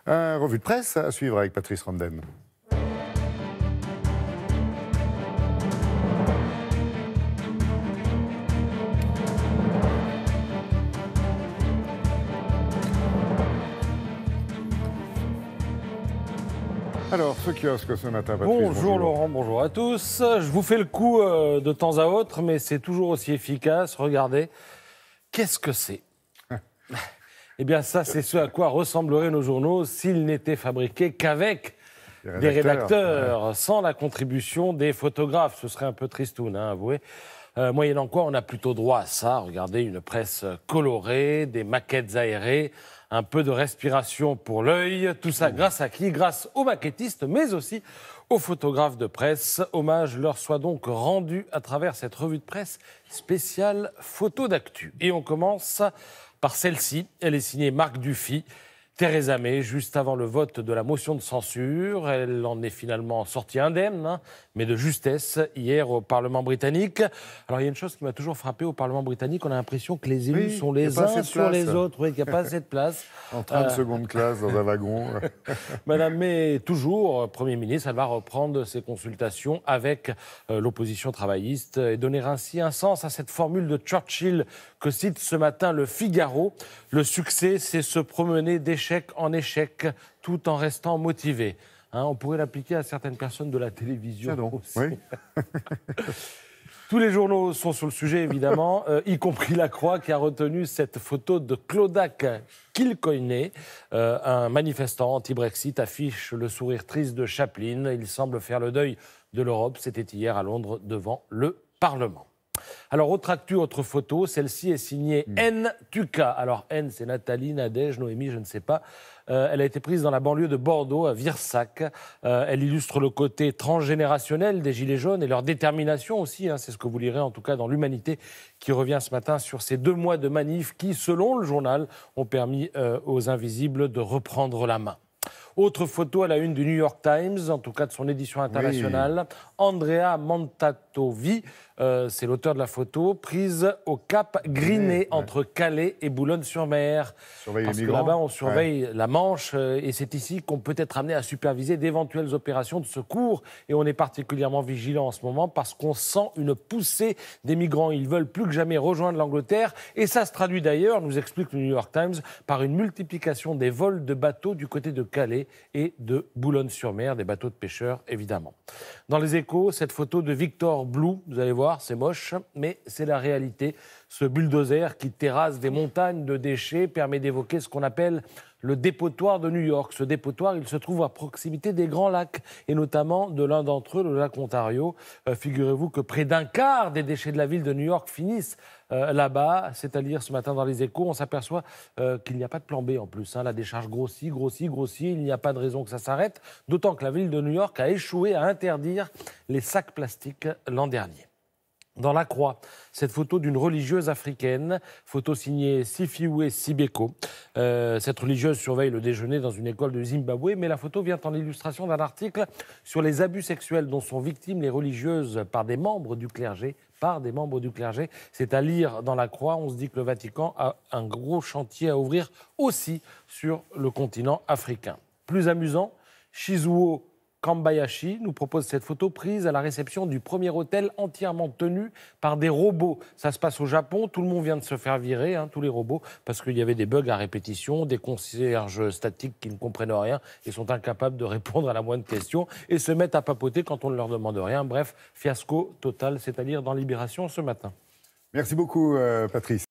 Revue de presse à suivre avec Patrice Randen. Alors, ce kiosque ce matin, Patrice. Bonjour Laurent, bonjour à tous. Je vous fais le coup de temps à autre, mais c'est toujours aussi efficace. Regardez, qu'est-ce que c'est? Eh bien ça, c'est ce à quoi ressembleraient nos journaux s'ils n'étaient fabriqués qu'avec des rédacteurs, ouais. Sans la contribution des photographes. Ce serait un peu tristoun, hein, avouez. Moyennant quoi, on a plutôt droit à ça. Regardez, une presse colorée, des maquettes aérées, un peu de respiration pour l'œil. Tout ça grâce à qui? Grâce aux maquettistes, mais aussi aux photographes de presse. Hommage leur soit donc rendu à travers cette revue de presse spéciale photo d'actu. Et on commence par celle-ci. Elle est signée Marc Dufy. Theresa May, juste avant le vote de la motion de censure, elle en est finalement sortie indemne, hein, mais de justesse, hier au Parlement britannique. Alors il y a une chose qui m'a toujours frappé au Parlement britannique, on a l'impression que les élus sont les uns sur les autres, qu'il n'y a pas assez de place. En train de seconde classe, dans un wagon. Madame May, toujours Premier ministre, elle va reprendre ses consultations avec l'opposition travailliste et donner ainsi un sens à cette formule de Churchill que cite ce matin le Figaro. Le succès, c'est se promener d'échec en échec, tout en restant motivé. Hein, on pourrait l'appliquer à certaines personnes de la télévision aussi. Oui. Tous les journaux sont sur le sujet, évidemment, y compris La Croix, qui a retenu cette photo de Clodagh Kilcoyne. Un manifestant anti-Brexit affiche le sourire triste de Chaplin. Il semble faire le deuil de l'Europe. C'était hier à Londres, devant le Parlement. Alors, autre actu, autre photo, celle-ci est signée N. Tuka. Alors, N, c'est Nathalie, Nadège, Noémie, je ne sais pas. Elle a été prise dans la banlieue de Bordeaux, à Virsac. Elle illustre le côté transgénérationnel des Gilets jaunes et leur détermination aussi. Hein, c'est ce que vous lirez en tout cas dans l'Humanité, qui revient ce matin sur ces 2 mois de manif qui, selon le journal, ont permis aux invisibles de reprendre la main. Autre photo à la une du New York Times, en tout cas de son édition internationale. Oui. Andrea Montatovi, c'est l'auteur de la photo, prise au Cap Griné, entre Calais et Boulogne-sur-Mer. Parce que là-bas, on surveille la Manche, et c'est ici qu'on peut être amené à superviser d'éventuelles opérations de secours. Et on est particulièrement vigilant en ce moment parce qu'on sent une poussée des migrants. Ils veulent plus que jamais rejoindre l'Angleterre. Et ça se traduit d'ailleurs, nous explique le New York Times, par une multiplication des vols de bateaux du côté de Calais et de Boulogne-sur-Mer, des bateaux de pêcheurs, évidemment. Dans les Échos, cette photo de Victor Blue, vous allez voir, c'est moche, mais c'est la réalité. Ce bulldozer qui terrasse des montagnes de déchets permet d'évoquer ce qu'on appelle le dépotoir de New York. Ce dépotoir, il se trouve à proximité des Grands Lacs, et notamment de l'un d'entre eux, le lac Ontario. Figurez-vous que près d'un quart des déchets de la ville de New York finissent là-bas. C'est à lire ce matin dans les Échos. On s'aperçoit qu'il n'y a pas de plan B en plus. Hein. La décharge grossit. Il n'y a pas de raison que ça s'arrête. D'autant que la ville de New York a échoué à interdire les sacs plastiques l'an dernier. Dans La Croix, cette photo d'une religieuse africaine, photo signée Sifiwe Sibeko. Cette religieuse surveille le déjeuner dans une école de Zimbabwe, mais la photo vient en illustration d'un article sur les abus sexuels dont sont victimes les religieuses par des membres du clergé. C'est à lire dans La Croix. On se dit que le Vatican a un gros chantier à ouvrir aussi sur le continent africain. Plus amusant, Shizuo Kambayashi nous propose cette photo prise à la réception du premier hôtel entièrement tenu par des robots. Ça se passe au Japon, tout le monde vient de se faire virer, hein, tous les robots, parce qu'il y avait des bugs à répétition, des concierges statiques qui ne comprennent rien et sont incapables de répondre à la moindre question et se mettent à papoter quand on ne leur demande rien. Bref, fiasco total, c'est-à-dire dans Libération ce matin. Merci beaucoup, Patrice.